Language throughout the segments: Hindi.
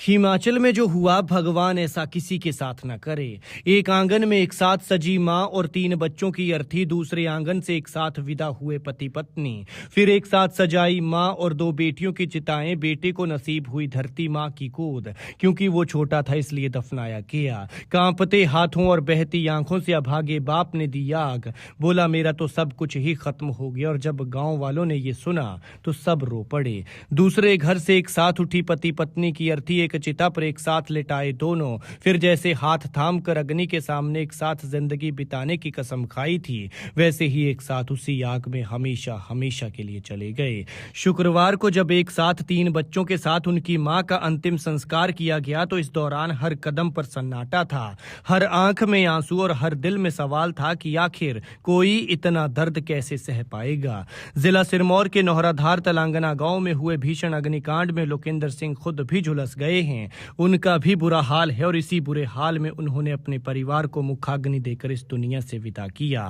हिमाचल में जो हुआ भगवान ऐसा किसी के साथ न करे। एक आंगन में एक साथ सजी माँ और 3 बच्चों की अर्थी, दूसरे आंगन से एक साथ विदा हुए पति पत्नी, फिर एक साथ सजाई माँ और 2 बेटियों की चिताएं। बेटे को नसीब हुई धरती माँ की गोद, क्योंकि वो छोटा था इसलिए दफनाया गया। कांपते हाथों और बहती आंखों से अभागे बाप ने दी आग, बोला मेरा तो सब कुछ ही खत्म हो गया। और जब गांव वालों ने ये सुना तो सब रो पड़े। दूसरे घर से एक साथ उठी पति पत्नी की अर्थी, एक चिता पर एक साथ लिटाए दोनों, फिर जैसे हाथ थाम कर अग्नि के सामने एक साथ जिंदगी बिताने की कसम खाई थी, वैसे ही एक साथ उसी आग में हमेशा हमेशा के लिए चले गए। शुक्रवार को जब एक साथ 3 बच्चों के साथ उनकी मां का अंतिम संस्कार किया गया तो इस दौरान हर कदम पर सन्नाटा था, हर आंख में आंसू और हर दिल में सवाल था कि आखिर कोई इतना दर्द कैसे सह पाएगा। जिला सिरमौर के नौहराधार तलांगना गांव में हुए भीषण अग्निकांड में लोकेंद्र सिंह खुद भी झुलस गए हैं। उनका भी बुरा हाल है और इसी बुरे हाल में उन्होंने अपने परिवार को मुखाग्नि देकर इस दुनिया से विदा किया।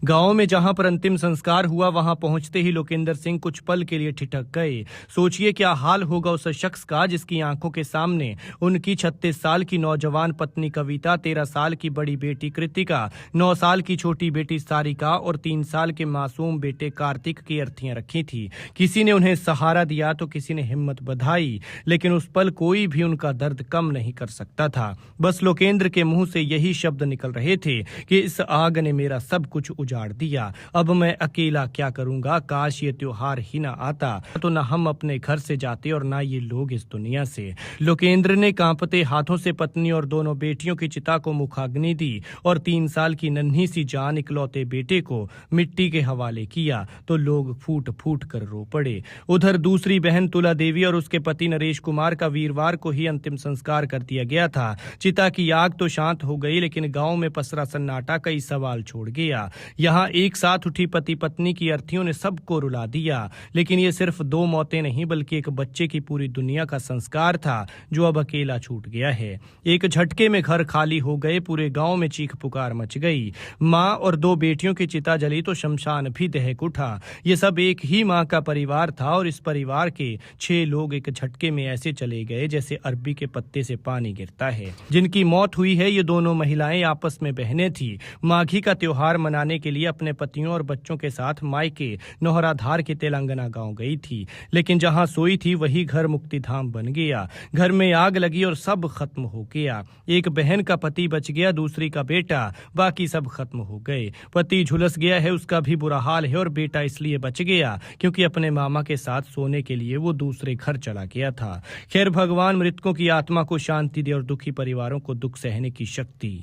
गांव में जहां पर अंतिम संस्कार हुआ वहां पहुंचते ही लोकेंद्र सिंह कुछ पल के लिए ठिठक गए। सोचिए क्या हाल होगा उस शख्स का जिसकी आंखों के सामने उनकी 36 साल की नौजवान पत्नी कविता, 13 साल की बड़ी बेटी कृतिका, 9 साल की छोटी बेटी सारिका और 3 साल के मासूम बेटे कार्तिक की अर्थियां रखी थी। किसी ने उन्हें सहारा दिया तो किसी ने हिम्मत बधाई, लेकिन उस पल कोई भी उनका दर्द कम नहीं कर सकता था। बस लोकेंद्र के मुंह से यही शब्द निकल रहे थे कि इस आग ने मेरा सब कुछ उजाड़ दिया, अब मैं अकेला क्या करूंगा। काश ये त्योहार ही ना आता तो ना हम अपने घर से जाते और ना ये लोग इस दुनिया से। लोकेंद्र ने कांपते हाथों से पत्नी और दोनों बेटियों की चिता को मुखाग्नि दी और 3 साल की नन्ही सी जान इकलौते बेटे को मिट्टी के हवाले किया तो लोग फूट फूट कर रो पड़े। उधर दूसरी बहन तुला देवी और उसके पति नरेश कुमार का वीरवार को ही अंतिम संस्कार कर दिया गया था। चिता की आग तो शांत हो गई, लेकिन गांव में पसरा सन्नाटा कई सवाल छोड़ गया। यहाँ एक साथ उठी पति पत्नी की अर्थियों ने सबको रुला दिया, लेकिन ये सिर्फ 2 मौतें नहीं बल्कि एक बच्चे की पूरी दुनिया का संस्कार था जो अब अकेला छूट गया है। एक झटके में घर खाली हो गए, पूरे गांव में चीख पुकार मच गई। माँ और 2 बेटियों की चिता जली तो शमशान भी दहक उठा। ये सब एक ही माँ का परिवार था और इस परिवार के 6 लोग एक झटके में ऐसे चले गए जैसे अरबी के पत्ते से पानी गिरता है। जिनकी मौत हुई है ये दोनों महिलाएं आपस में बहनें थी। माघी का त्योहार मनाने के लिए अपने पतियों और बच्चों के साथ मायके नौहराधार के तेलंगाना गांव गई थी, लेकिन जहां सोई थी वही घर मुक्तिधाम बन गया। घर में आग लगी और सब खत्म हो गया। एक बहन का पति बच गया, दूसरी का बेटा, बाकी सब खत्म हो गए। पति झुलस गया है, उसका भी बुरा हाल है और बेटा इसलिए बच गया क्योंकि अपने मामा के साथ सोने के लिए वो दूसरे घर चला गया था। खैर भगवान मृतकों की आत्मा को शांति दे और दुखी परिवारों को दुख सहने की शक्ति